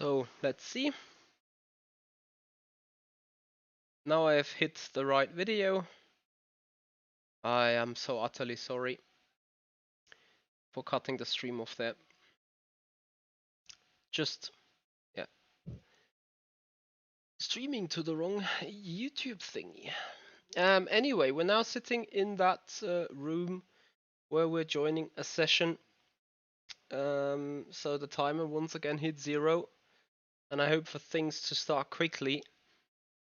So let's see. Now I have hit the right video. I am so utterly sorry for cutting the stream off there. Just, yeah, streaming to the wrong YouTube thingy. Anyway, we're now sitting in that room where we're joining a session. So the timer once again hit 0, and I hope for things to start quickly.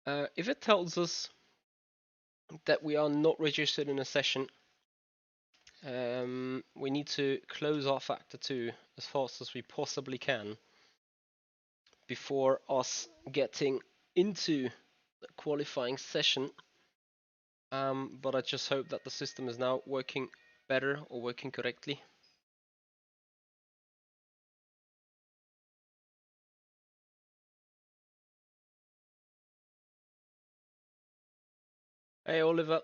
If it tells us that we are not registered in a session, we need to close rFactor 2 as fast as we possibly can before us getting into the qualifying session. But I just hope that the system is now working better or working correctly. Hey Oliver.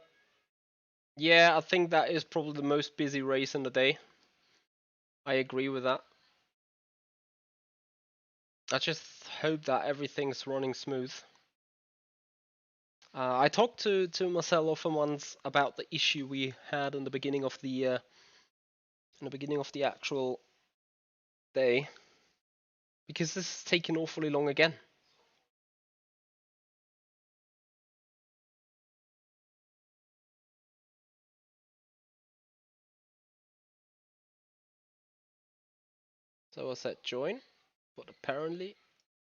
Yeah, I think that is probably the most busy race in the day. I agree with that. I just hope that everything's running smooth. I talked to Marcel often once about the issue we had in the beginning of the actual day, because this is taking awfully long again. So I said join, but apparently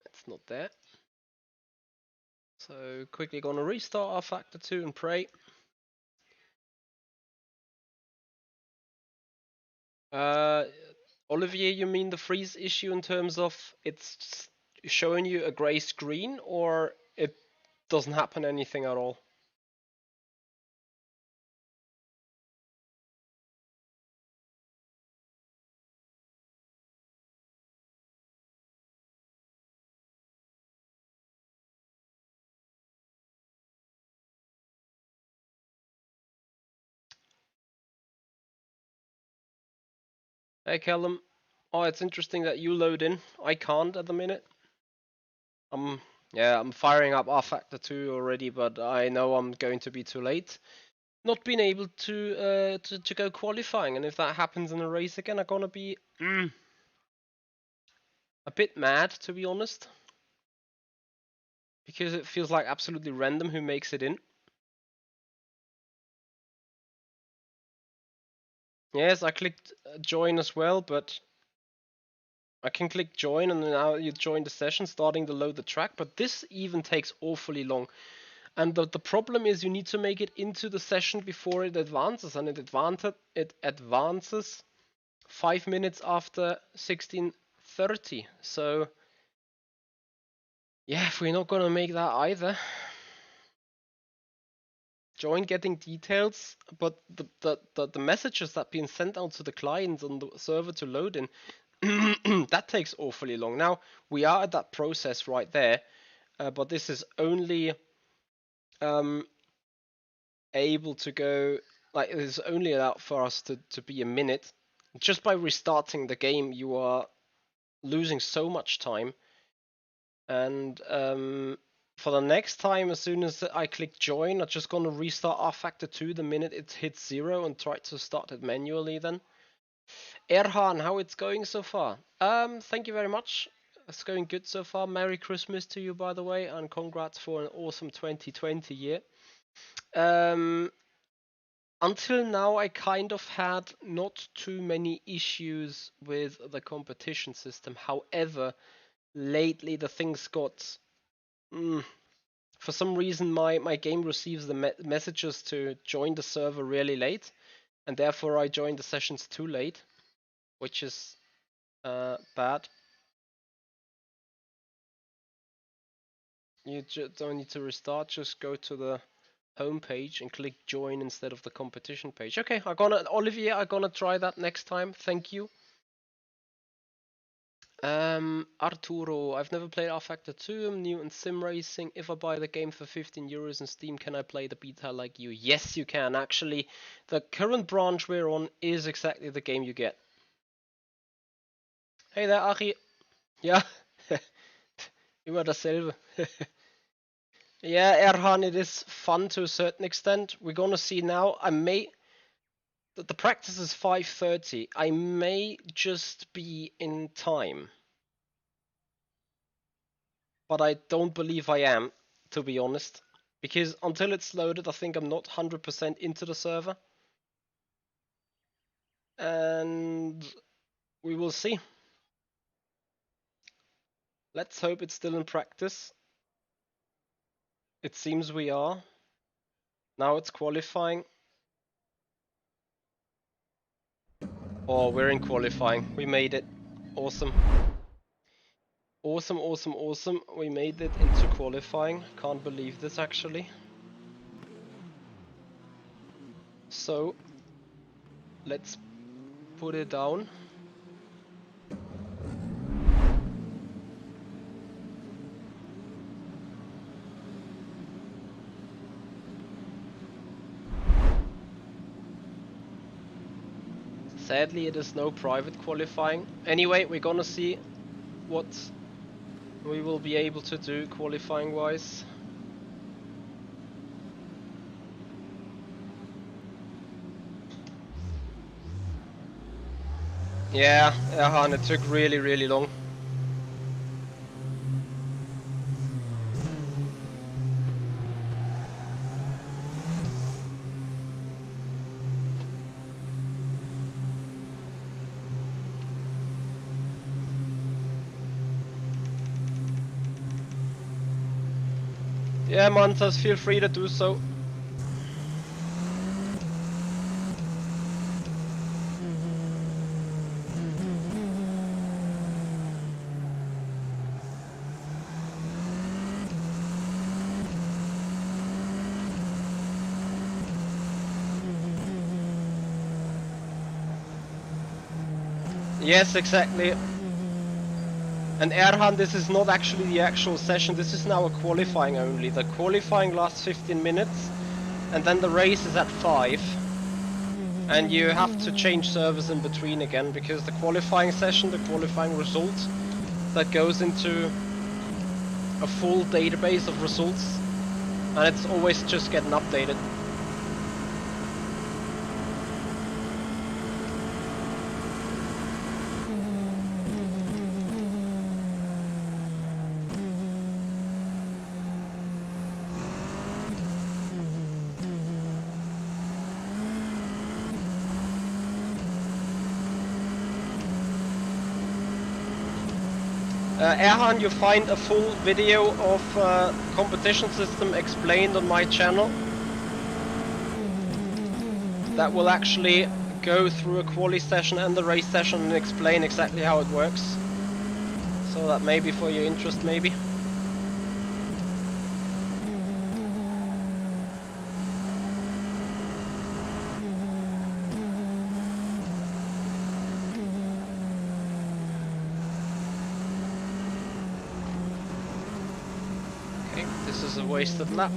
it's not there. So quickly gonna restart rFactor 2 and pray. Olivier, you mean the freeze issue in terms of it's showing you a gray screen, or it doesn't happen anything at all? Hey Callum. Oh, it's interesting that you load in. I can't at the minute. I'm firing up rFactor 2 already, but I know I'm going to be too late. Not being able to go qualifying, and if that happens in a race again, I'm gonna be a bit mad, to be honest, because it feels like absolutely random who makes it in. Yes, I clicked join as well, but I can click join and now you join the session, starting to load the track, but this even takes awfully long. And the problem is you need to make it into the session before it advances, and it advances 5 minutes after 16:30. So yeah, if we're not gonna make that either. Join getting details, but the messages that being sent out to the clients on the server to load in, that takes awfully long. Now we are at that process right there, but this is only able to go, like, it is only allowed for us to be a minute. Just by restarting the game, you are losing so much time. And for the next time, as soon as I click join, I'm just going to restart rFactor 2 the minute it hits 0 and try to start it manually then. Erhan, how it's going so far? Thank you very much. It's going good so far. Merry Christmas to you, by the way, and congrats for an awesome 2020 year. Until now, I kind of had not too many issues with the competition system. However, lately the things got... for some reason, my game receives the messages to join the server really late, and therefore I joined the sessions too late, which is bad. You don't need to restart, just go to the home page and click join instead of the competition page. Okay, Olivier, I'm gonna try that next time. Thank you. Arturo, I've never played rFactor 2. I'm new in sim racing. If I buy the game for 15 euros in Steam, can I play the beta like you? Yes, you can. Actually, the current branch we're on is exactly the game you get. Hey there, Ari. Yeah. You are the silver. Yeah, Erhan, it is fun to a certain extent. We're gonna see now. The practice is 5:30. I may just be in time, but I don't believe I am, to be honest. Because until it's loaded, I think I'm not 100% into the server. And we will see. Let's hope it's still in practice. It seems we are. Now it's qualifying. Oh, we're in qualifying. We made it. Awesome. Awesome, awesome, awesome. We made it into qualifying. Can't believe this actually. So, let's put it down. Sadly, it is no private qualifying. Anyway, we're gonna see what we will be able to do qualifying wise. Yeah, Erhan, it took really, really long. Yeah, Mantas, feel free to do so. Yes, exactly. And Erhan, this is not actually the actual session, this is now a qualifying only. The qualifying lasts 15 minutes, and then the race is at 5. And you have to change servers in between again, because the qualifying session, the qualifying result, that goes into a full database of results, and it's always just getting updated. Erhan, you find a full video of competition system explained on my channel that will actually go through a quali session and the race session and explain exactly how it works. So that may be for your interest, maybe. This is a wasted lap.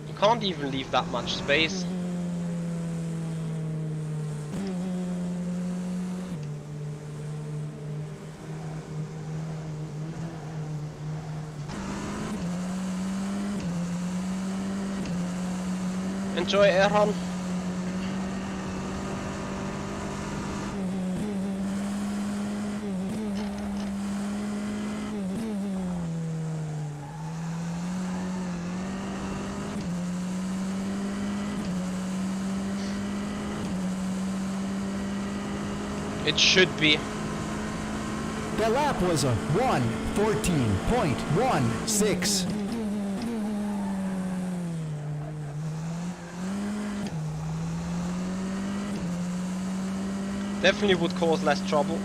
You can't even leave that much space. Enjoy, Erhan. It should be. The lap was a 1:14.16. Definitely would cause less trouble.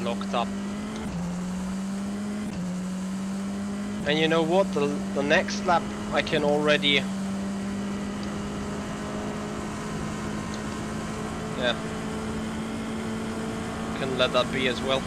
Locked up. And you know what? The next lap I can already yeah, can let that be as well.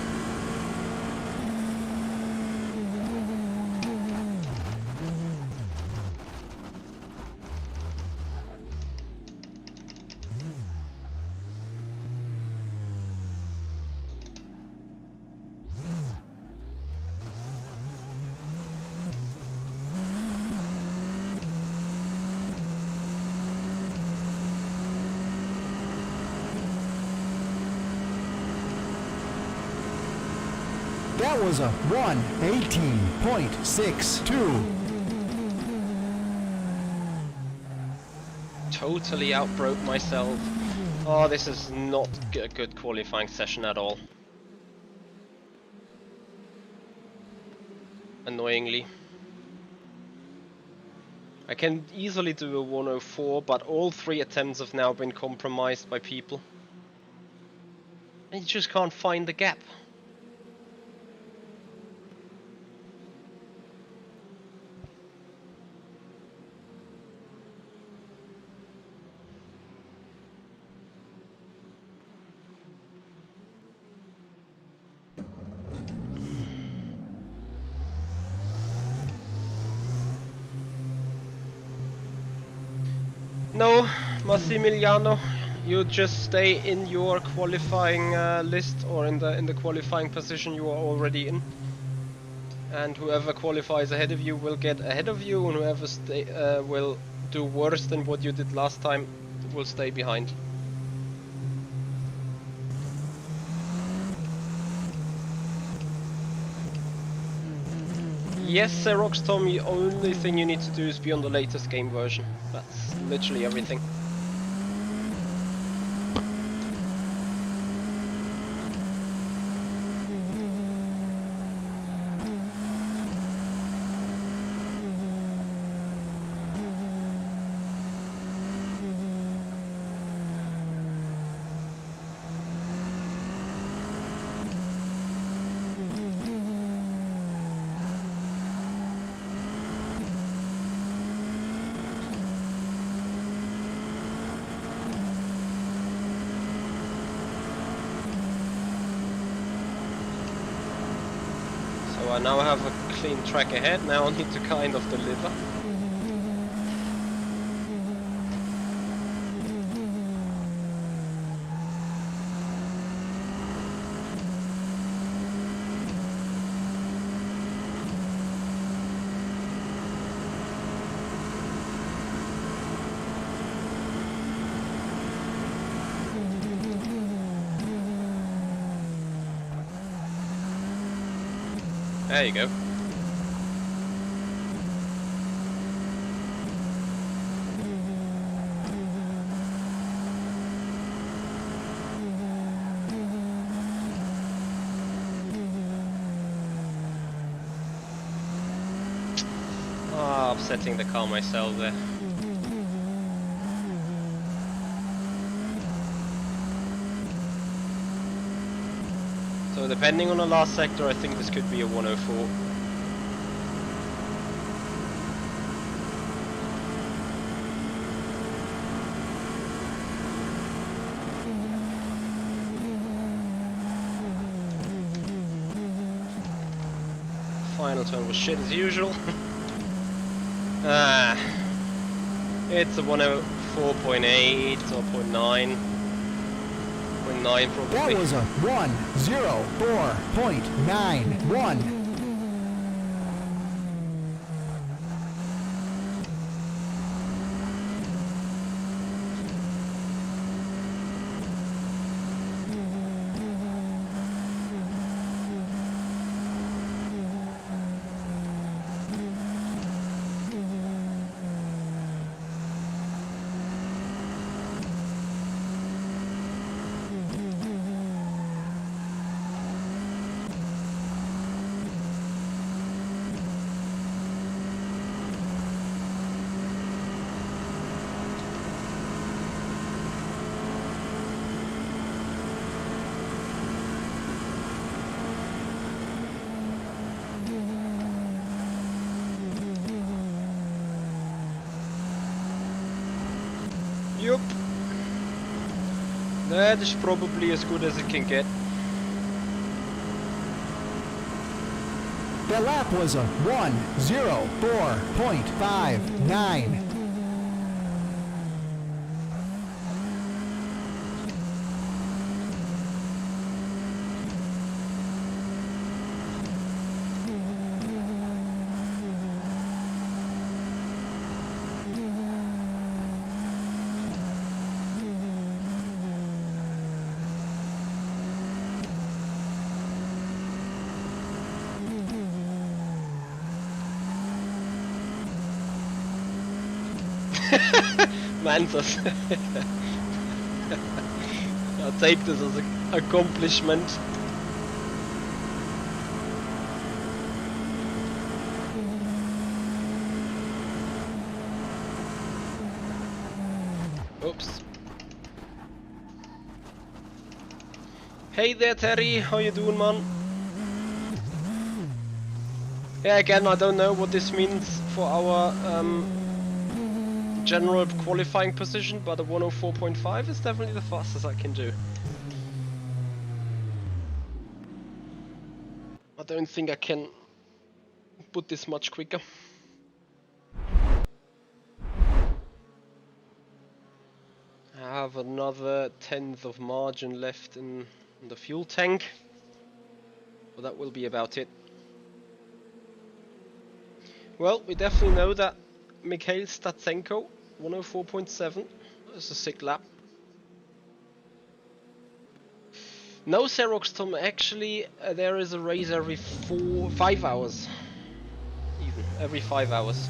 That was a 1:18.62. Totally outbroke myself. Oh, this is not a good qualifying session at all. Annoyingly. I can easily do a 104, but all 3 attempts have now been compromised by people. And you just can't find the gap. No, Massimiliano, you just stay in your qualifying list, or in the qualifying position you are already in. And whoever qualifies ahead of you will get ahead of you, and whoever will do worse than what you did last time will stay behind. Yes, Xerox Tom, the only thing you need to do is be on the latest game version. That's literally everything. So I now have a clean track ahead, now I need to kind of deliver. There you go. Ah, upsetting the car myself there. So depending on the last sector, I think this could be a 104. Final turn was shit as usual. It's a 104.8 or 0.9. 0.9 probably. That was a 1:04.91. Yup. That is probably as good as it can get. That lap was a 1:04.59. Manthus. I'll take this as an accomplishment. Oops. Hey there, Terry. How you doing, man? Yeah, again, I don't know what this means for our general qualifying position, but a 104.5 is definitely the fastest I can do. I don't think I can put this much quicker. I have another 1/10 of margin left in the fuel tank, but that will be about it. Well, we definitely know that Mikhail Statsenko 104.7 is a sick lap. No, Xerox Tom, actually there is a race every 5 hours. Even every 5 hours.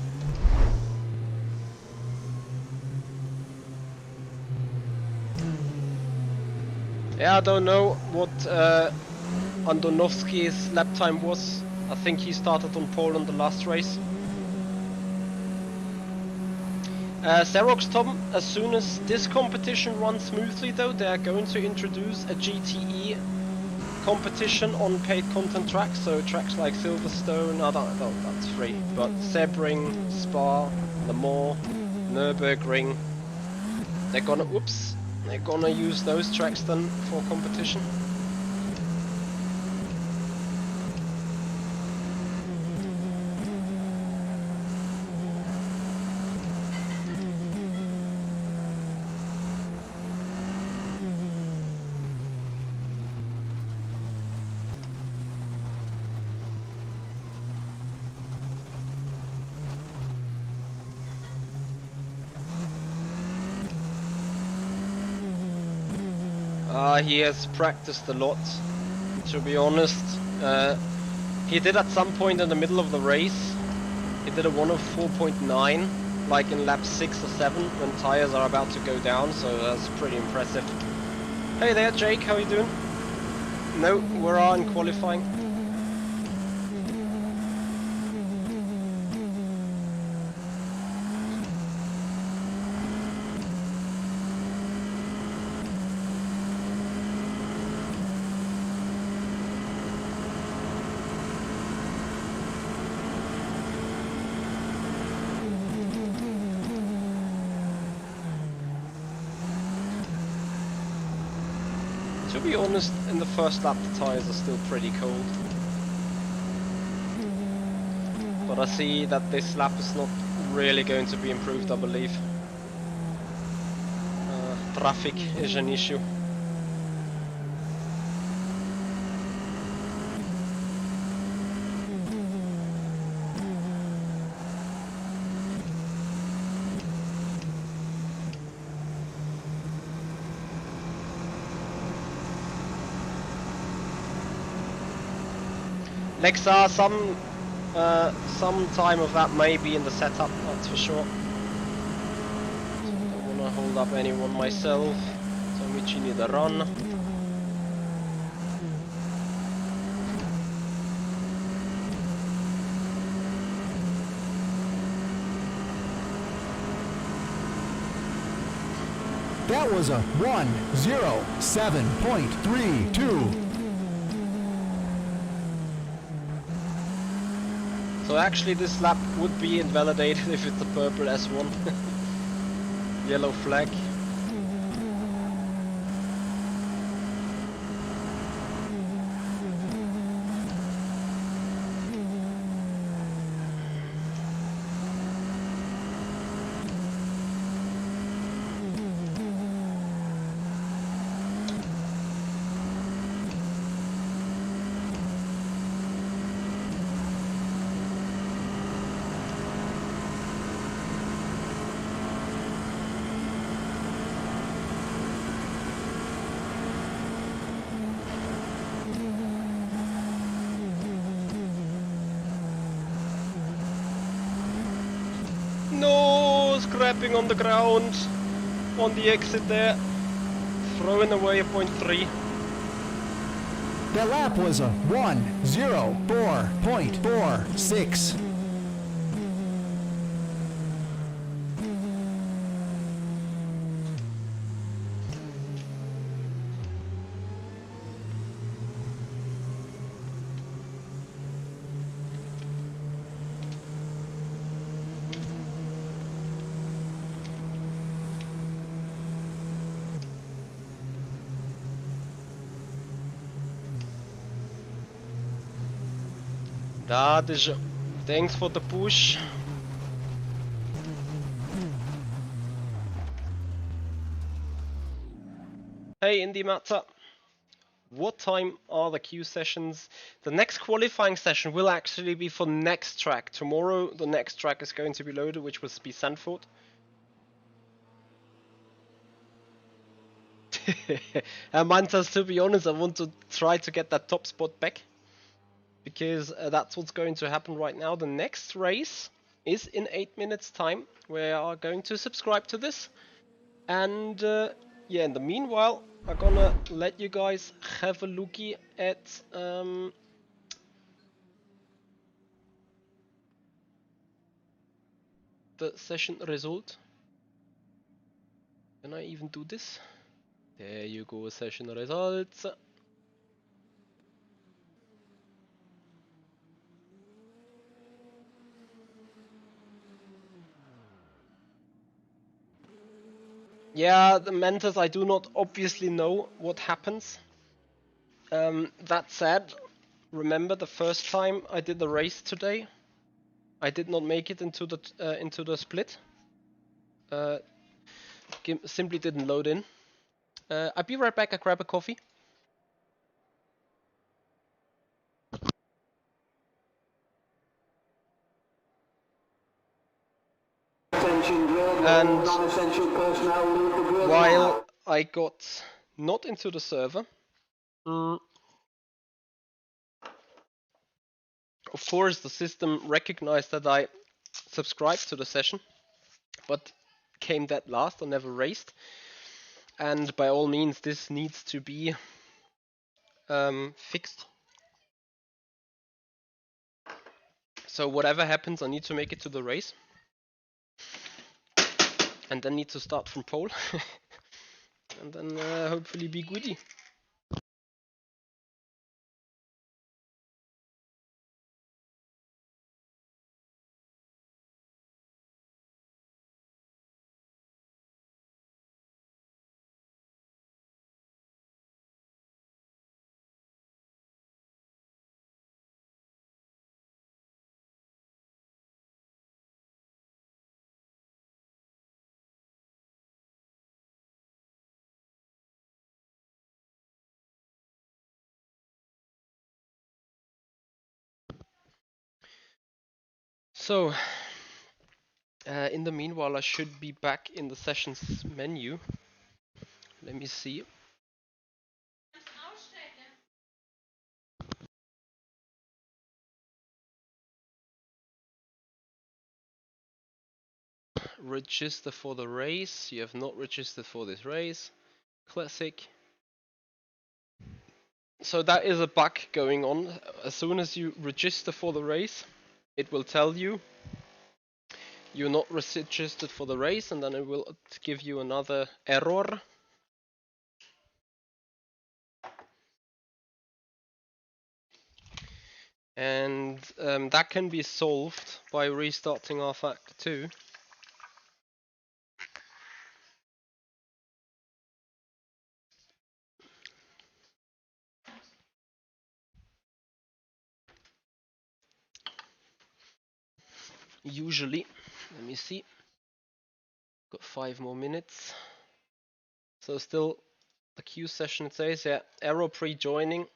Yeah, I don't know what Andonovsky's lap time was. I think he started on pole on the last race. Xerox Tom, as soon as this competition runs smoothly though, they are going to introduce a GTE competition on paid content tracks, so tracks like Silverstone, that's free, but Sebring, Spa, Le Mans, Nürburgring, they're gonna use those tracks then for competition. He has practiced a lot, to be honest. He did at some point in the middle of the race, he did a 104.9, like in lap 6 or 7, when tires are about to go down, so that's pretty impressive. Hey there, Jake, how you doing? No, we're on qualifying. To be honest, in the first lap the tyres are still pretty cold. But I see that this lap is not really going to be improved, I believe. Traffic is an issue. Lexa, some time of that may be in the setup, that's for sure. Don't wanna hold up anyone myself, so Michi need a run. That was a 1:07.32. So actually this lap would be invalidated if it's a purple S1. Yellow flag. scrapping on the ground on the exit there, throwing away a 0.3. That lap was a 1:04.46. Dat is. Thanks for the push. Hey Indy Matter, what time are the queue sessions? The next qualifying session will actually be for next track. Tomorrow the next track is going to be loaded, which will be Sandford. Mantas, to be honest, I want to try to get that top spot back, because that's what's going to happen right now. The next race is in 8 minutes time. We are going to subscribe to this, and yeah, in the meanwhile I'm gonna let you guys have a looky at the session result. Can I even do this? There you go, session results. Yeah, the mentors, I do not obviously know what happens. That said, remember the first time I did the race today, I did not make it into the split. Simply didn't load in. I'll be right back. I grab a coffee. And while I got not into the server, of course the system recognized that I subscribed to the session, but came dead last. I never raced, and by all means this needs to be fixed. So whatever happens, I need to make it to the race, and then need to start from pole, and then hopefully be goody. So, in the meanwhile, I should be back in the sessions menu. Let me see. Register for the race. You have not registered for this race. Classic. So that is a bug going on. As soon as you register for the race, it will tell you you're not registered for the race, and then it will give you another error. And that can be solved by restarting rFactor 2. Usually, let me see. Got 5 more minutes. So still the queue session, it says, yeah, error pre-joining.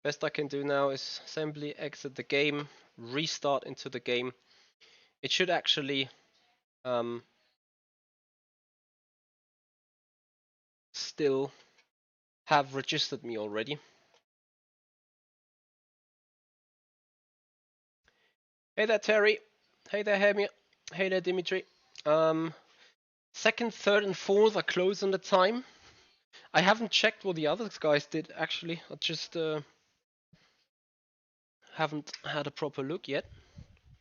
Best I can do now is simply exit the game, restart into the game. It should actually still have registered me already. Hey there, Terry. Hey there, Hemia. Hey there, Dimitri. Second, third, and fourth are close on the time. I haven't checked what the other guys did actually. I just haven't had a proper look yet.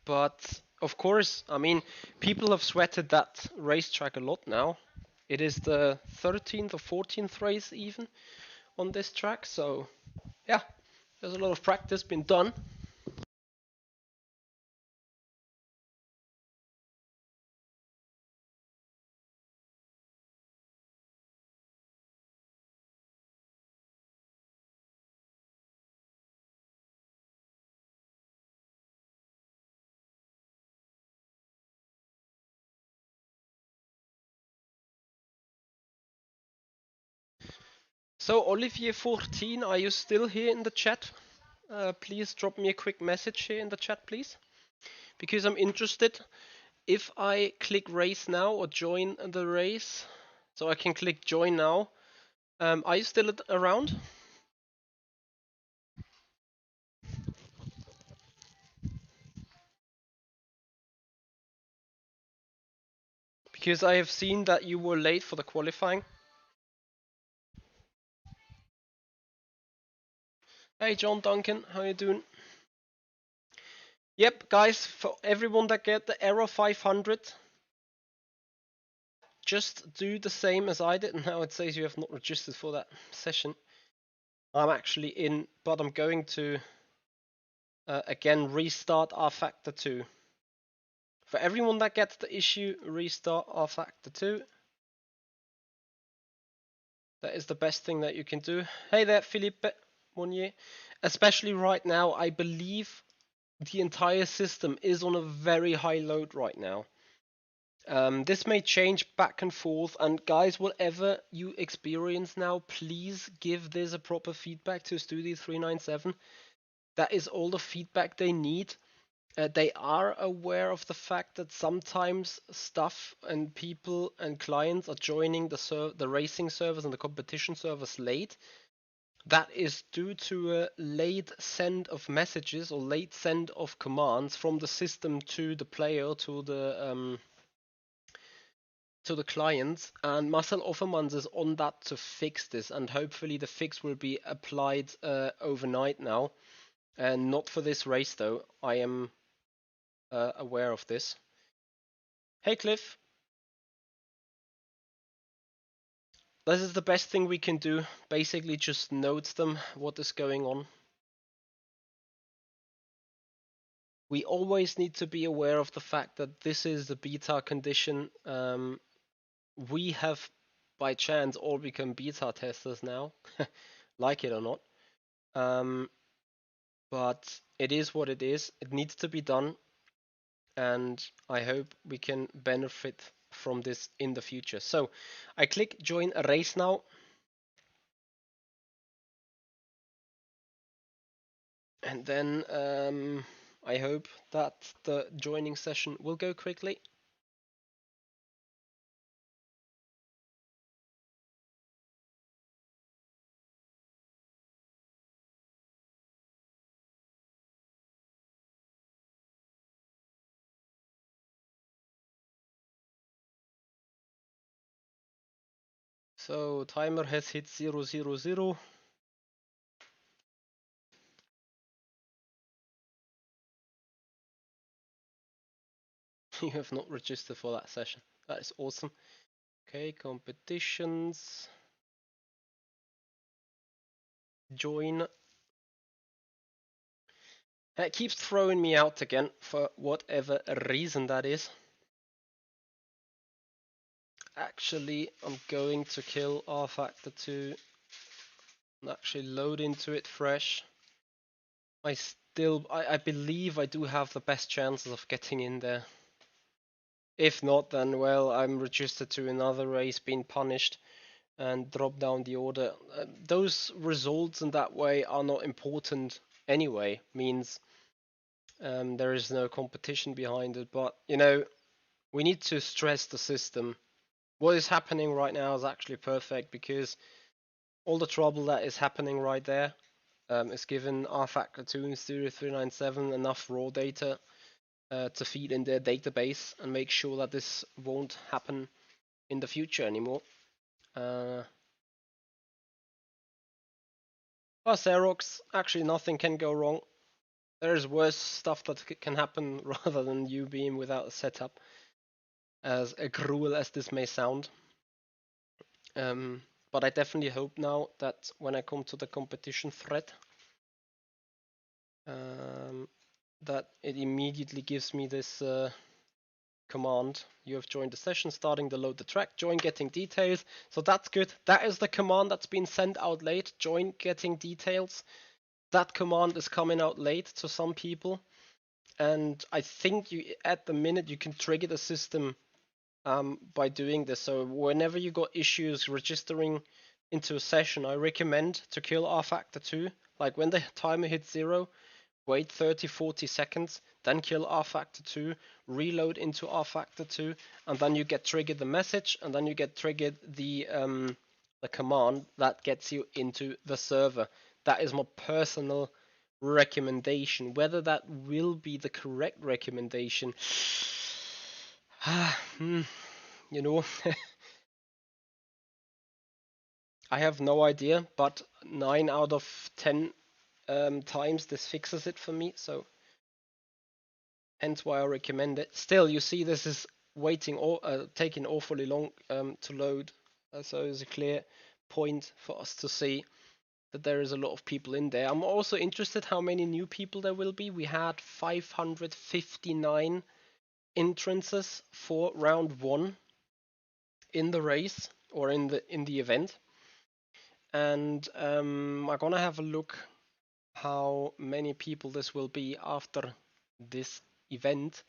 But of course, I mean, people have sweated that racetrack a lot now. It is the 13th or 14th race even on this track, so yeah, there's a lot of practice been done. So Olivier14, are you still here in the chat? Please drop me a quick message here in the chat, please, because I'm interested. If I click race now or join the race, so I can click join now. Are you still around? Because I have seen that you were late for the qualifying. Hey John Duncan, how you doing? Yep, guys, for everyone that get the error 500, just do the same as I did. Now it says you have not registered for that session. I'm actually in, but I'm going to again restart rFactor 2. For everyone that gets the issue, restart rFactor 2. That is the best thing that you can do. Hey there, Philippe Monnier. Especially right now, I believe the entire system is on a very high load right now. This may change back and forth, and guys, whatever you experience now, please give this a proper feedback to Studio 397. That is all the feedback they need. They are aware of the fact that sometimes stuff and people and clients are joining the racing servers and the competition servers late. That is due to a late send of messages or late send of commands from the system to the player, to the clients, and Marcel Offermans is on that to fix this, and hopefully the fix will be applied overnight now, and not for this race though. I am aware of this. Hey Cliff, this is the best thing we can do. Basically just note them what is going on. We always need to be aware of the fact that this is the beta condition. We have by chance all become beta testers now, like it or not. But it is what it is. It needs to be done, and I hope we can benefit from this in the future. So I click join a race now. And then I hope that the joining session will go quickly. So timer has hit 000. You have not registered for that session. That is awesome. Okay, competitions. Join. It keeps throwing me out again for whatever reason that is. Actually, I'm going to kill rFactor 2 and actually load into it fresh. I believe I do have the best chances of getting in there. If not, then well, I'm registered to another race, being punished, and drop down the order. Those results in that way are not important anyway. Means there is no competition behind it. But you know, we need to stress the system. What is happening right now is actually perfect, because all the trouble that is happening right there is given rFactor 2 and Studio 397 enough raw data to feed in their database and make sure that this won't happen in the future anymore. Xerox, actually nothing can go wrong. There's worse stuff that can happen rather than Ubeam without a setup, as cruel as this may sound. But I definitely hope now that when I come to the competition thread, that it immediately gives me this command. You have joined the session, starting to load the track, join getting details. So that's good. That is the command that's been sent out late, join getting details. That command is coming out late to some people. And I think you, at the minute, you can trigger the system by doing this. So whenever you got issues registering into a session, I recommend to kill rFactor 2. Like when the timer hits 0, wait 30-40 seconds, then kill rFactor 2, reload into rFactor 2, and then you get triggered the message, and then you get triggered the command that gets you into the server. That is my personal recommendation. Whether that will be the correct recommendation, you know, I have no idea, but 9 out of 10 times this fixes it for me, so hence why I recommend it. Still, you see this is waiting or taking awfully long to load, so it's a clear point for us to see that there is a lot of people in there. I'm also interested how many new people there will be. We had 559 entrances for round 1 in the race or in the event, and I'm gonna have a look how many people this will be after this event.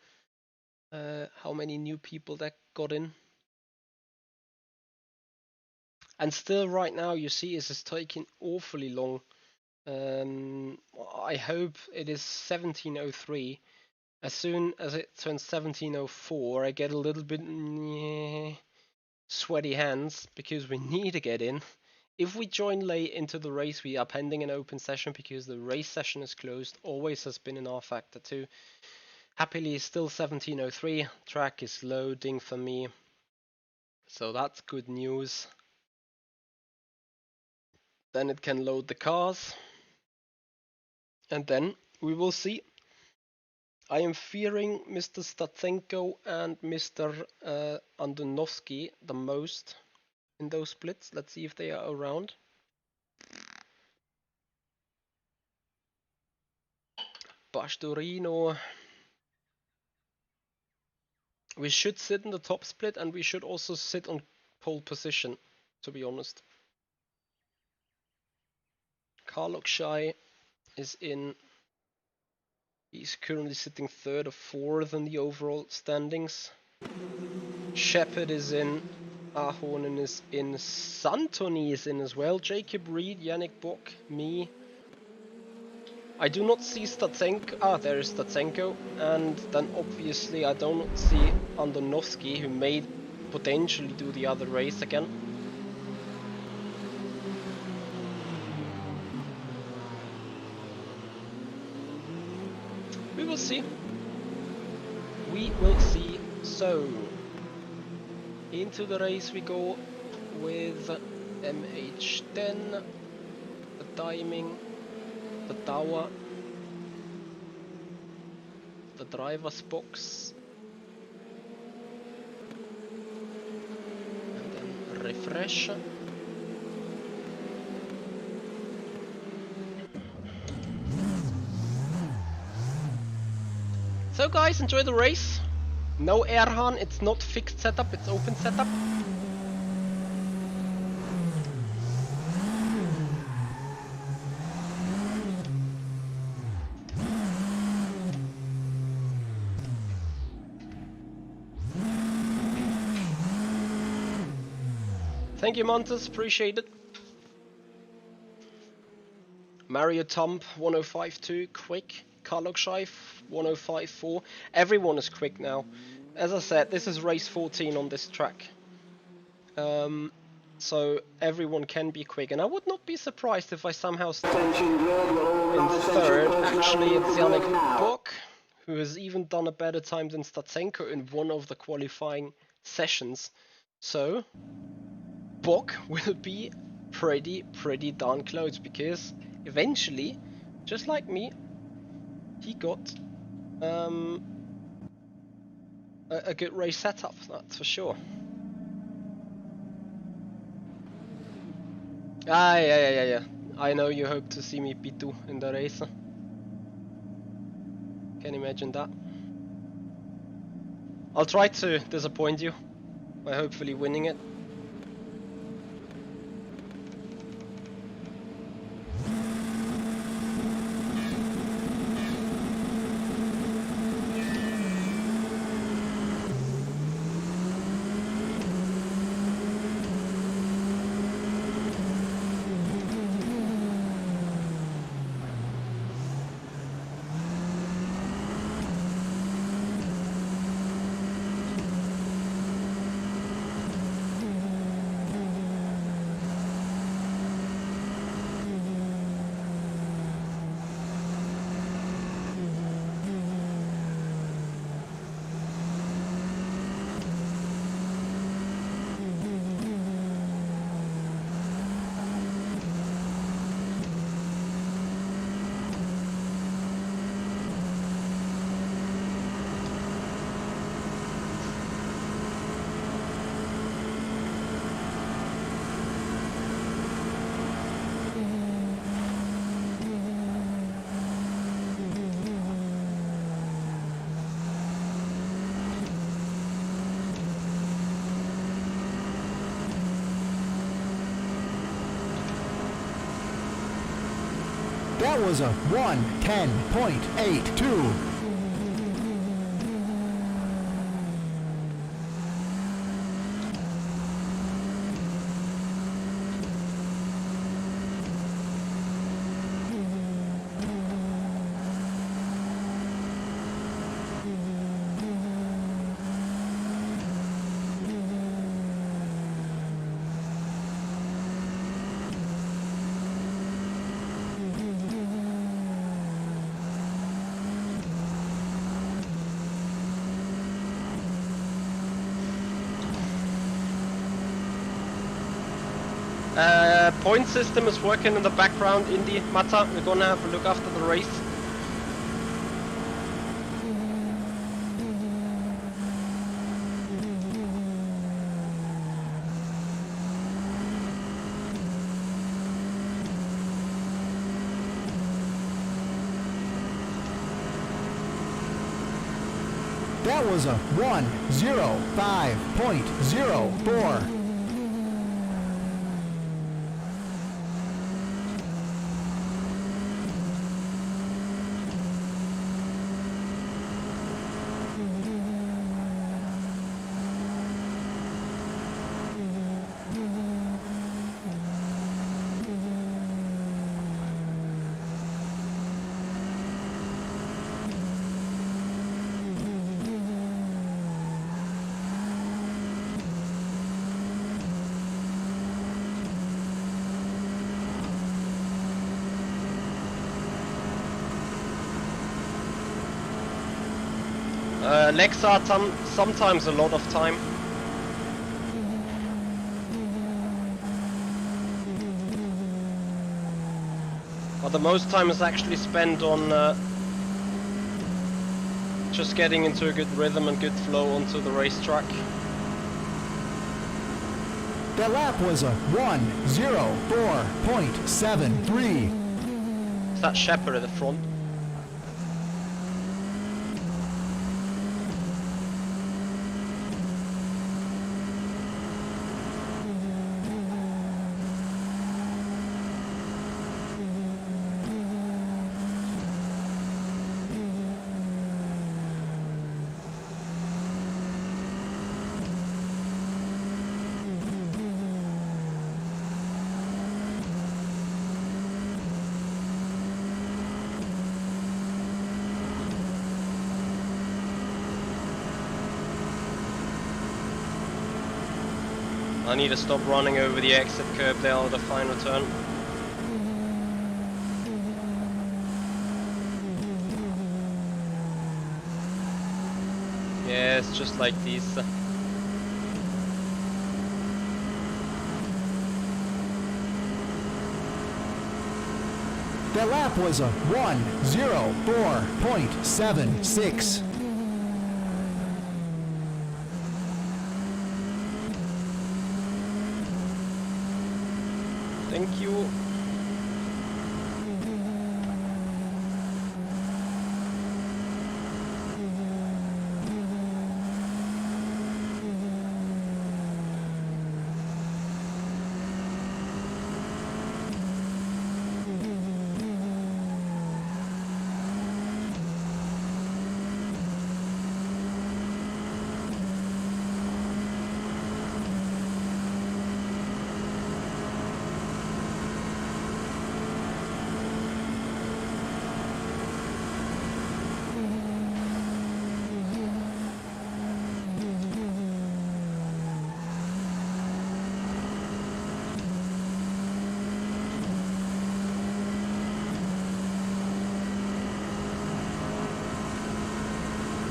How many new people that got in. And still right now you see it's taking awfully long. I hope it is 17:03. As soon as it turns 17:04, I get a little bit sweaty hands because we need to get in. If we join late into the race, we are pending an open session because the race session is closed. Always has been in rFactor 2. Happily, still 17:03. Track is loading for me, so that's good news. Then it can load the cars, and then we will see. I am fearing Mr. Statsenko and Mr. Andonovsky the most in those splits. Let's see if they are around. Pastorino. We should sit in the top split, and we should also sit on pole position, to be honest. Karlokshai is in. He's currently sitting 3rd or 4th in the overall standings. Shepard is in. Ahonen is in. Santoni is in as well. Jacob Reed, Yannick Bock, me. I do not see Statsenko. There is Statsenko. And then obviously I do not see Andonovsky, who may potentially do the other race again. We will see. We will see. So, into the race we go with MH10, the timing, the tower, the driver's box, and then refresh. So guys, enjoy the race. No Erhan, it's not fixed setup, it's open setup. Thank you, Montes, appreciate it. Mario Tump 1052, quick. Karlokshai 1054. Everyone is quick now. As I said, this is race 14 on this track. So everyone can be quick, and I would not be surprised if I somehow start in 3rd. Actually, it's Yannick Bock who has even done a better time than Statsenko in one of the qualifying sessions. So Bok will be pretty darn close, because eventually, just like me, he got a good race setup, that's for sure. Yeah. I know you hope to see me P2 in the race. Can imagine that. I'll try to disappoint you by hopefully winning it. That was a 1:10.82. Point system is working in the background. Indy, Mata, we're gonna have a look after the race. That was a 1:05.04. Legs are sometimes a lot of time. But the most time is actually spent on just getting into a good rhythm and good flow onto the racetrack. The lap was a 1:04.73. Is that Shepard at the front? I need to stop running over the exit curb there on the final turn. tires just like these. That lap was a 1:04.76. Thank you.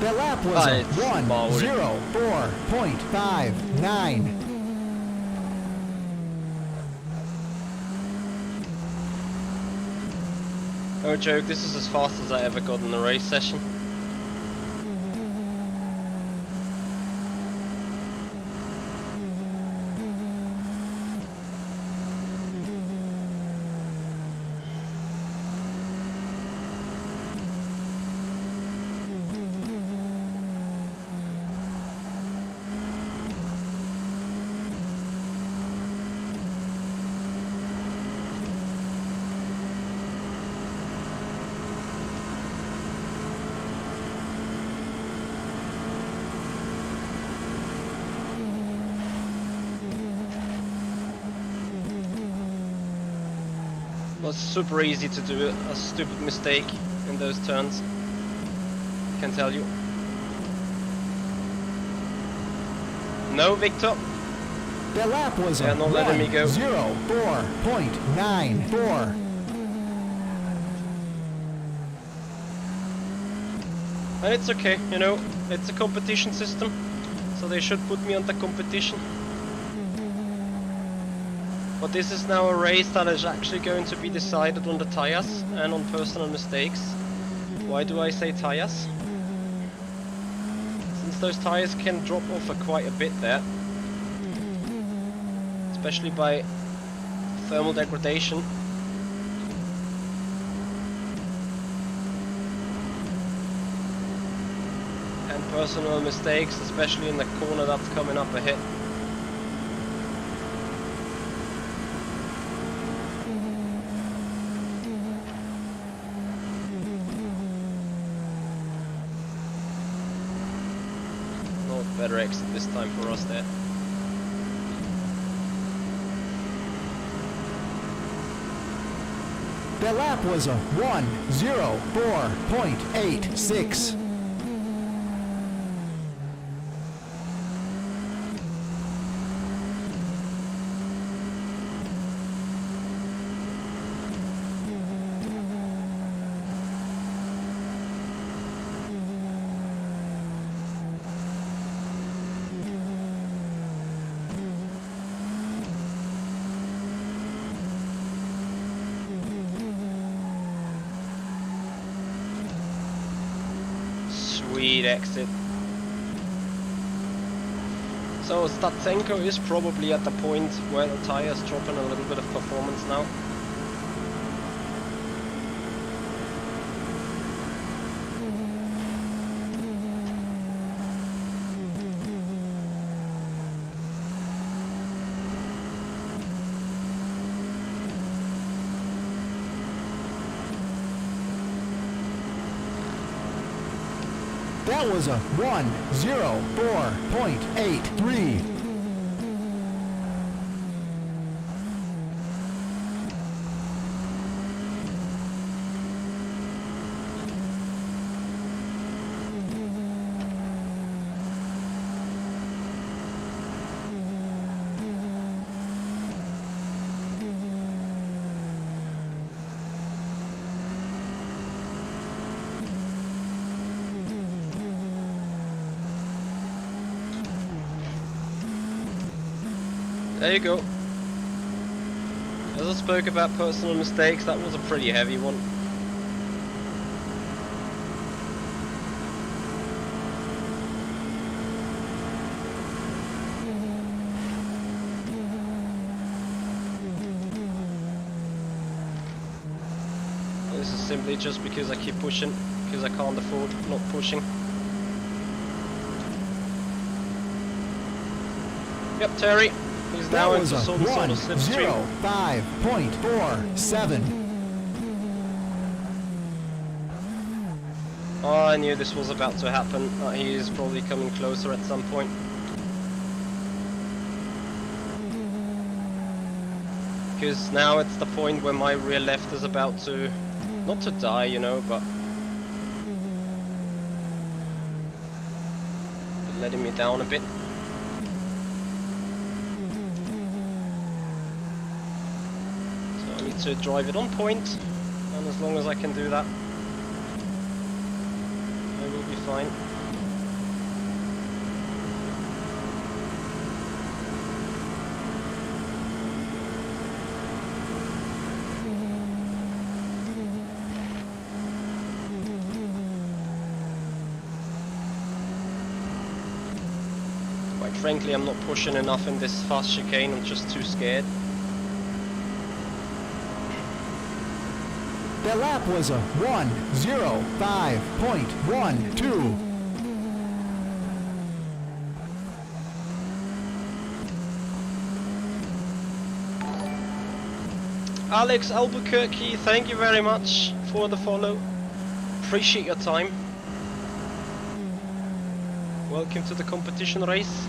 That lap was a it's small. 1:04.59. No joke, this is as fast as I ever got in a race session. It was super easy to do a stupid mistake in those turns, can tell you. No, Victor. That lap was They're a not letting me go. 1:04.94. And it's okay, you know, it's a competition system, so they should put me on the competition. But this is now a race that is actually going to be decided on the tires and on personal mistakes. Why do I say tires? Since those tires can drop off quite a bit there, especially by thermal degradation. And personal mistakes, especially in the corner that's coming up ahead. Better exit this time for us there. That lap was a 1:04.86. Sweet exit. So Statsenko is probably at the point where the tire's dropping a little bit of performance now. That was a 1:04.83. There you go. As I spoke about personal mistakes, that was a pretty heavy one. This is simply just because I keep pushing, because I can't afford not pushing. Yep, Terry. He's now into some sort of slipstream. 5.47. Oh, I knew this was about to happen. He is probably coming closer at some point. Because now it's the point where my rear left is about to, not to die, you know, but letting me down a bit. To drive it on point, and as long as I can do that, I will be fine. Quite frankly, I'm not pushing enough in this fast chicane, I'm just too scared. That lap was a 1:05.12. Alex Albuquerque, thank you very much for the follow. Appreciate your time. Welcome to the competition race.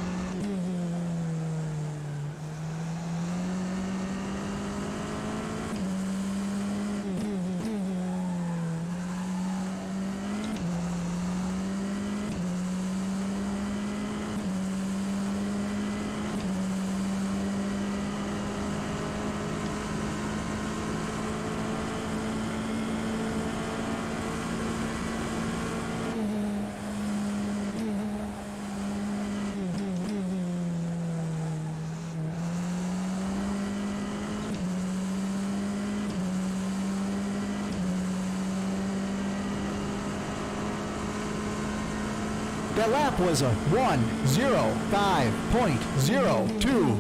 That lap was a 1:05.02.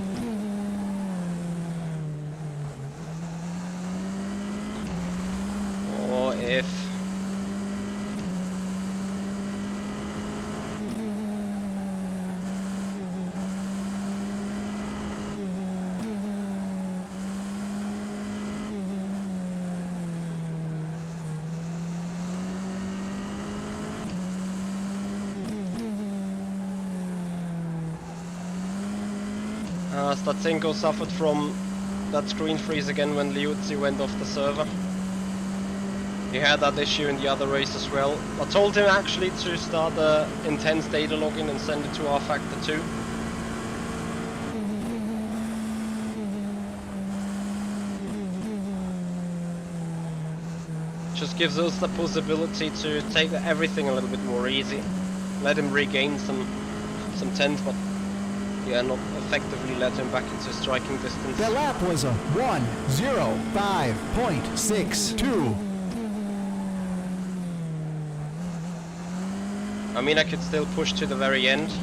Or if Statsenko suffered from that screen freeze again when Liuzzi went off the server. He had that issue in the other race as well. I told him actually to start the intense data login and send it to rFactor 2. Just gives us the possibility to take everything a little bit more easy. Let him regain some tenth, but yeah, not effectively let him back into striking distance. That lap was a 1:05.62. I mean, I could still push to the very end,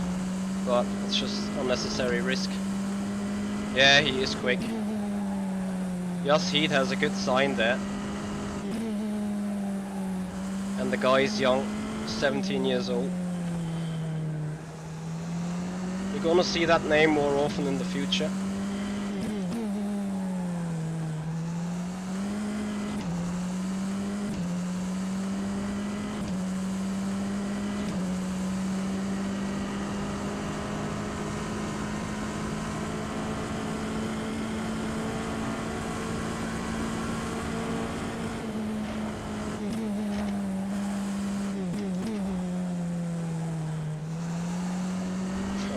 but it's just unnecessary risk. Yeah, he is quick. Yes, Heat has a good sign there. And the guy is young, 17 years old. We're gonna see that name more often in the future.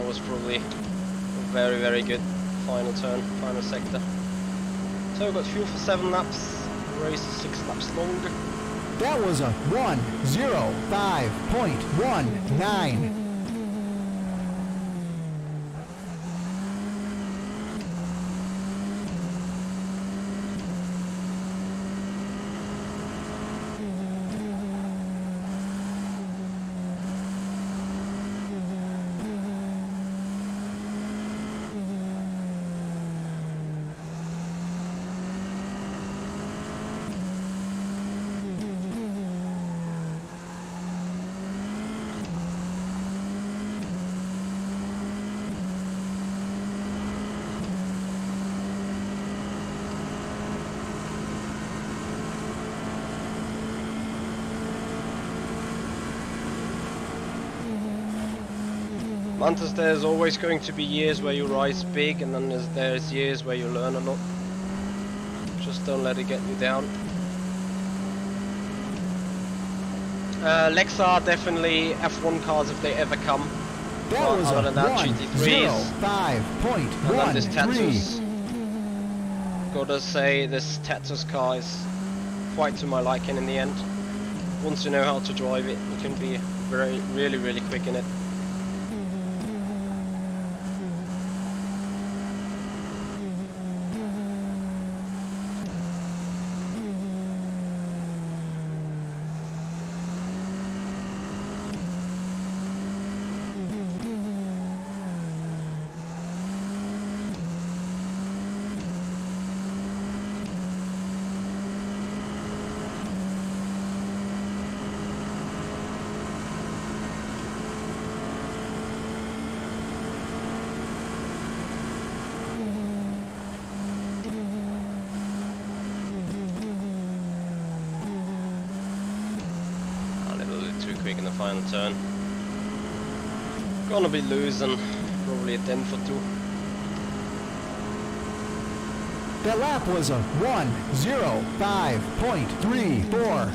Was probably a very, very good final turn, final sector. So we've got fuel for 7 laps, the race is 6 laps long. That was a 1:05.19. Mantis, there's always going to be years where you rise big, and then there's years where you learn a lot. Just don't let it get you down. Lex are definitely F1 cars if they ever come. That was other a than that, GT3s. 1:05.13. And then this Tatuus. Gotta say, this Tatuus car is quite to my liking in the end. Once you know how to drive it, you can be really quick in it. Quick in the final turn. Gonna be losing probably a 10 for 2. That lap was a 1:05.34.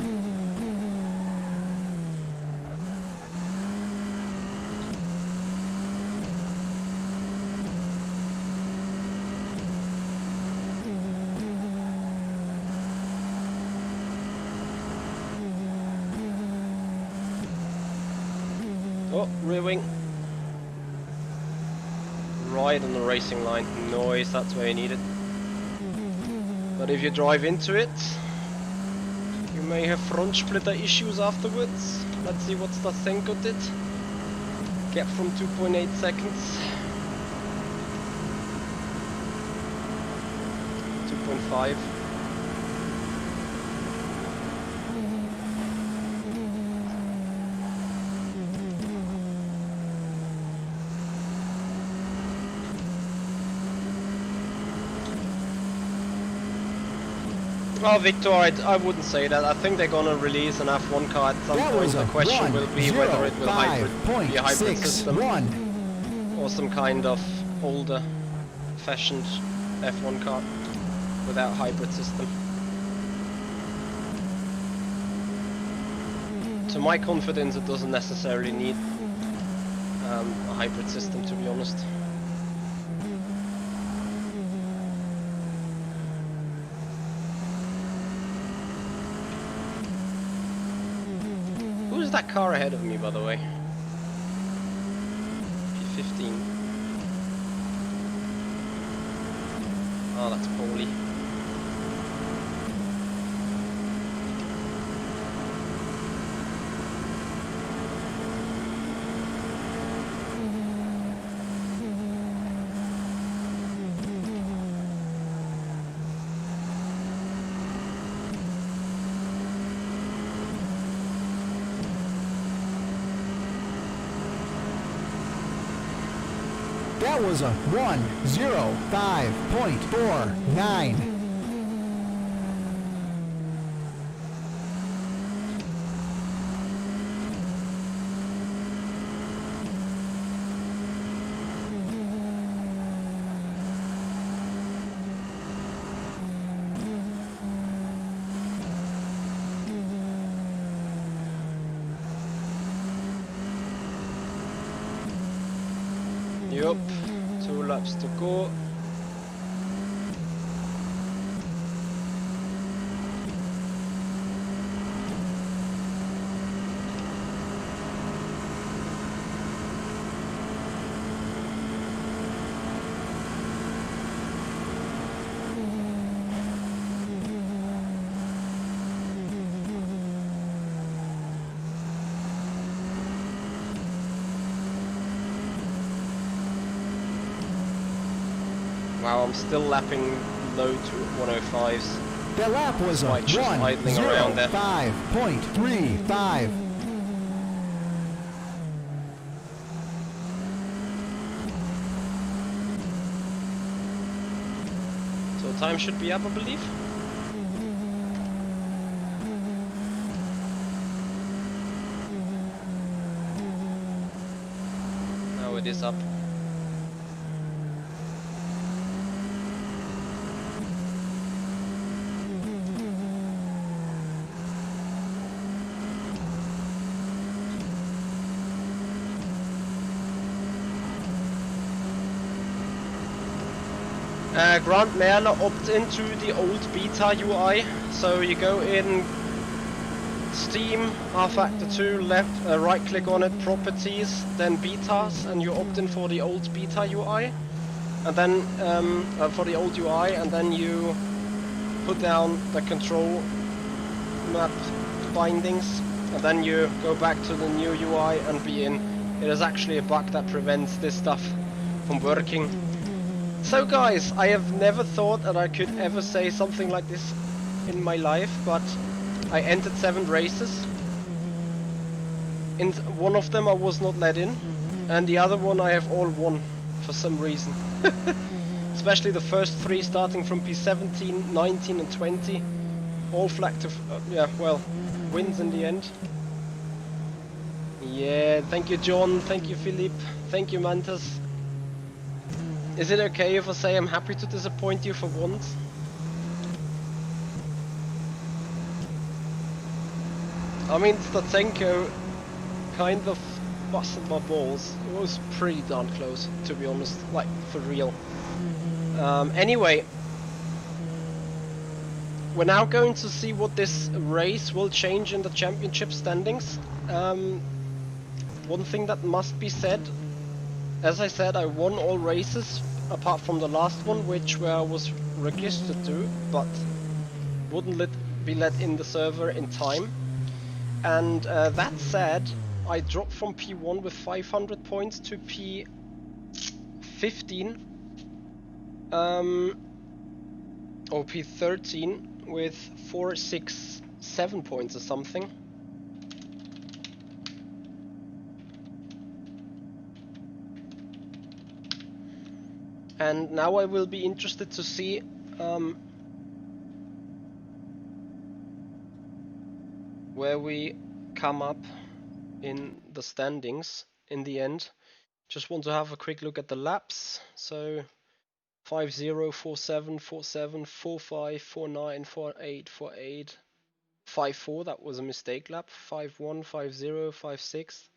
Oh, rear wing. Right on the racing line. Noise, that's where you need it. But if you drive into it, you may have front splitter issues afterwards. Let's see what Stasenko did. Get from 2.8 seconds. 2.5. Oh, Victor, I wouldn't say that. I think they're gonna release an F1 car at some point. The question will be whether it will be a hybrid system or some kind of older fashioned F1 car without hybrid system. To my confidence, it doesn't necessarily need a hybrid system, to be honest. Who's that car ahead of me, by the way? P15. Oh, that's Paulie. That was a 1:05.49. Yup, 2 laps to go. Wow, I'm still lapping low to 105s. That lap was a Just idling around there. 1:05.35. So time should be up, I believe. Now it this up. Grant Merle opt into the old beta UI, so you go in Steam, rFactor 2, left, right click on it, properties, then betas, and you opt in for the old beta UI, and then for the old UI, and then you put down the control map bindings, and then you go back to the new UI and be in. It is actually a bug that prevents this stuff from working. So guys, I have never thought that I could ever say something like this in my life, but I entered 7 races. In one of them I was not let in, and the other one I have all won for some reason. Especially the first 3 starting from P17, 19 and 20. All flagged to, wins in the end. Yeah, thank you John, thank you Philippe, thank you Mantas. Is it okay if I say I'm happy to disappoint you for once? I mean, Statsenko kind of busted my balls. It was pretty darn close, to be honest, like, for real. Anyway, we're now going to see what this race will change in the championship standings. One thing that must be said, as I said, I won all races apart from the last one, which where I was registered to, but wouldn't be let in the server in time. And that said, I dropped from P1 with 500 points to P15, or P13 with 467 points or something. And now I will be interested to see where we come up in the standings in the end. Just want to have a quick look at the laps. So 5-0, 4-7, 4-7, 4-5, 4-9, 4-8, 4-8, 5-4, that was a mistake lap. 5-1, 5-0, 5-6,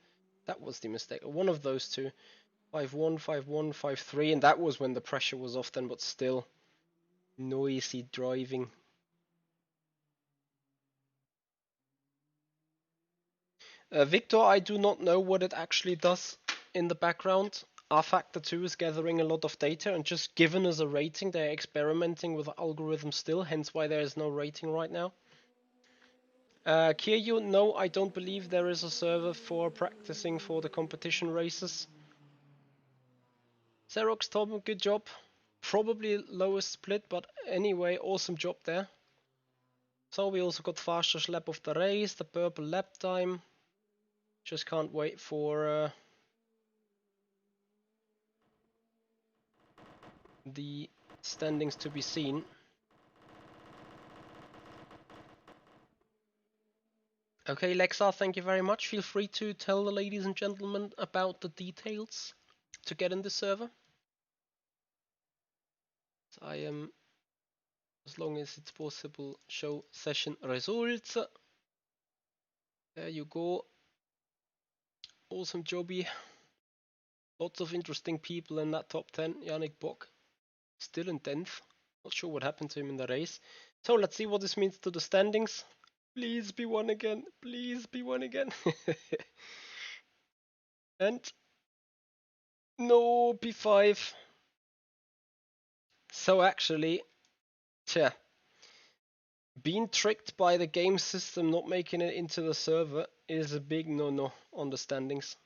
that was the mistake. One of those two. 5-1, 5-1, 5-3, and that was when the pressure was off then, but still noisy driving. Victor, I do not know what it actually does in the background. rFactor 2 is gathering a lot of data and just given us a rating. They're experimenting with the algorithm still, hence why there is no rating right now. Kiryu, no, I don't believe there is a server for practicing for the competition races. Xerox, Tom, good job. Probably lowest split, but anyway, awesome job there. So we also got fastest lap of the race, the purple lap time. Just can't wait for the standings to be seen. Okay, Lexa, thank you very much. Feel free to tell the ladies and gentlemen about the details to get in the server. So I am, as long as it's possible, show session results. There you go. Awesome jobby. Lots of interesting people in that top 10. Yannick Bock, still in 10th. Not sure what happened to him in the race. So let's see what this means to the standings. Please be one again. Please be one again. And no, P5. So actually, being tricked by the game system not making it into the server is a big no-no on the standings.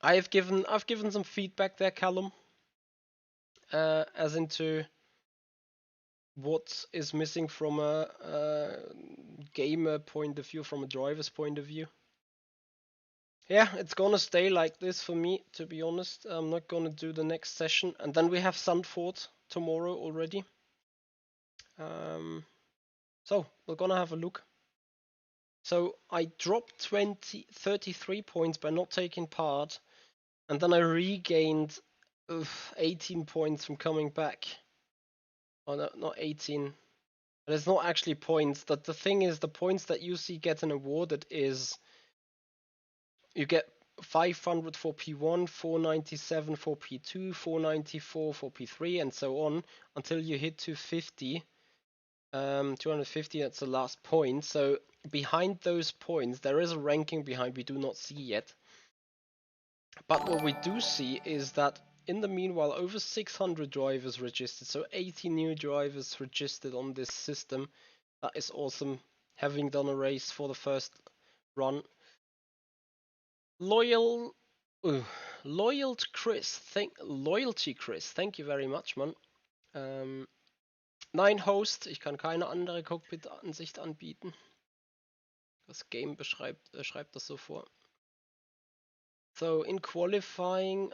I've given some feedback there, Callum, as into what is missing from a gamer point of view, from a driver's point of view. Yeah, it's gonna stay like this for me, to be honest. I'm not gonna do the next session, and then we have Sandford tomorrow already. So we're gonna have a look. So I dropped 33 points by not taking part, and then I regained 18 points from coming back. Oh no, not 18. But it's not actually points. That the thing is, the points that you see getting awarded is you get 500 for P1, 497 for P2, 494 for P3, and so on until you hit 250. 250, that's the last point. So behind those points, there is a ranking behind we do not see yet. But what we do see is that in the meanwhile, over 600 drivers registered, so 80 new drivers registered on this system. That is awesome. Having done a race for the first run. Loyal, loyalty Chris, thank you very much, man. Nein, Host, ich kann keine andere Cockpit-Ansicht anbieten. Das Game schreibt das so vor. So in qualifying,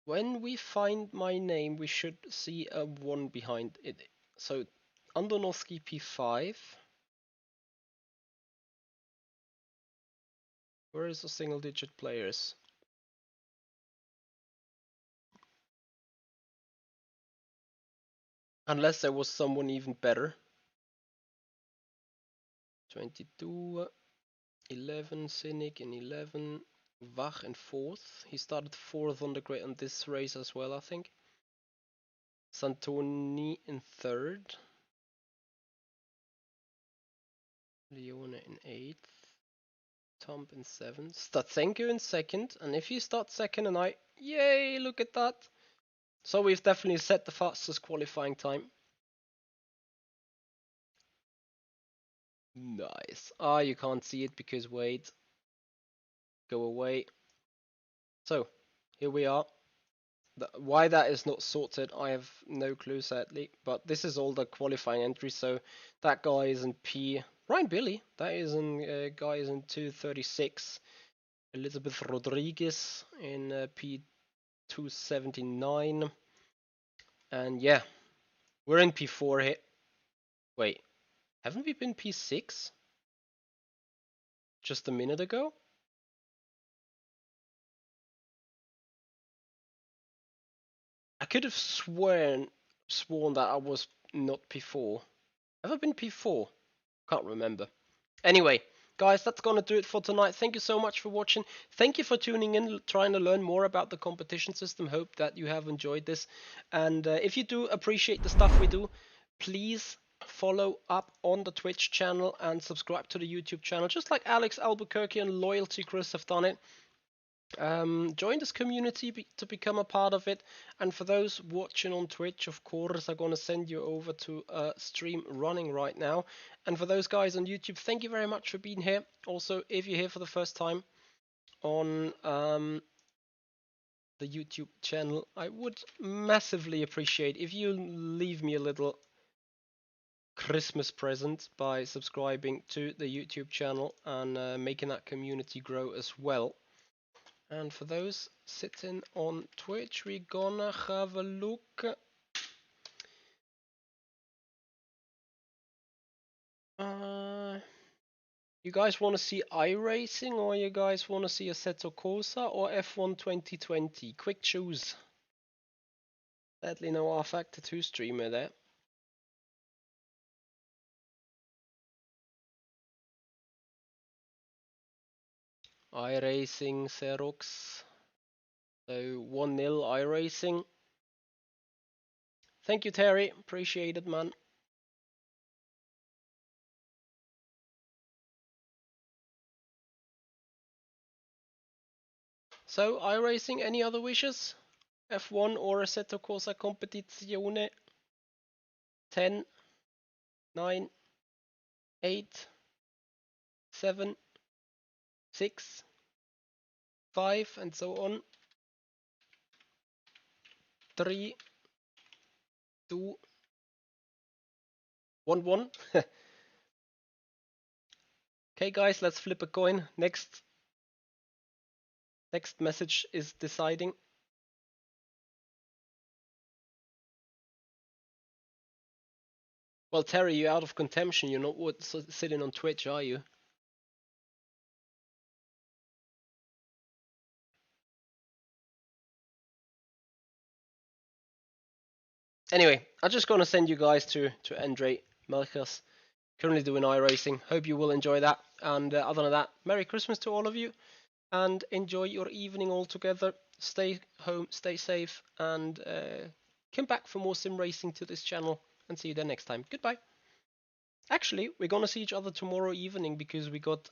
when we find my name, we should see a 1 behind it. So Andonovsky P5. Where is the single digit players? Unless there was someone even better. 22, 11, Cynic in 11, Wach in 4th. He started 4th on the grid on this race as well, I think. Santoni in 3rd. Leone in 8th. Tomp in 7th. Statsenko in 2nd. And if you start 2nd and I... Yay, look at that. So we've definitely set the fastest qualifying time. Nice. Ah, you can't see it because wait. Go away. So, here we are. Why that is not sorted, I have no clue sadly. But this is all the qualifying entries. So that guy is in P. Ryan Billy. That is in guy is in 236. Elizabeth Rodriguez in P279. And yeah, we're in P4 here. Wait, haven't we been P6 just a minute ago? I could have sworn that I was not P4. Have I been P4? Can't remember. Anyway, guys, that's gonna do it for tonight. Thank you so much for watching. Thank you for tuning in, trying to learn more about the competition system. Hope that you have enjoyed this. And if you do appreciate the stuff we do, please follow up on the Twitch channel and subscribe to the YouTube channel, just like Alex Albuquerque and Loyalty Chris have done it. Join this community to become a part of it. And for those watching on Twitch, of course, I'm going to send you over to a stream running right now. And for those guys on YouTube, thank you very much for being here. Also, if you're here for the first time on the YouTube channel, I would massively appreciate if you leave me a little Christmas present by subscribing to the YouTube channel and making that community grow as well. And for those sitting on Twitch, we're gonna have a look. You guys want to see iRacing, or you guys want to see Assetto Corsa or F1 2020? Quick choose. Sadly, no rFactor 2 streamer there. iRacing, Xerox. So 1-0 iRacing. Thank you, Terry. Appreciate it, man. So, iRacing, any other wishes? F1 or Assetto Corsa Competizione? 10, 9, 8, 7, 6, 5, and so on. 3, 2, 1, 1. Okay, guys, let's flip a coin. Next message is deciding. Well, Terry, you're out of contention. You're not sitting on Twitch, are you? Anyway, I'm just gonna send you guys to Andre Melchers, currently doing iRacing. Hope you will enjoy that. And other than that, Merry Christmas to all of you, and enjoy your evening all together. Stay home, stay safe, and come back for more sim racing to this channel. And see you there next time. Goodbye. Actually, we're gonna see each other tomorrow evening because we got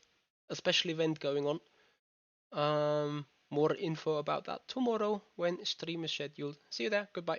a special event going on. More info about that tomorrow when stream is scheduled. See you there. Goodbye.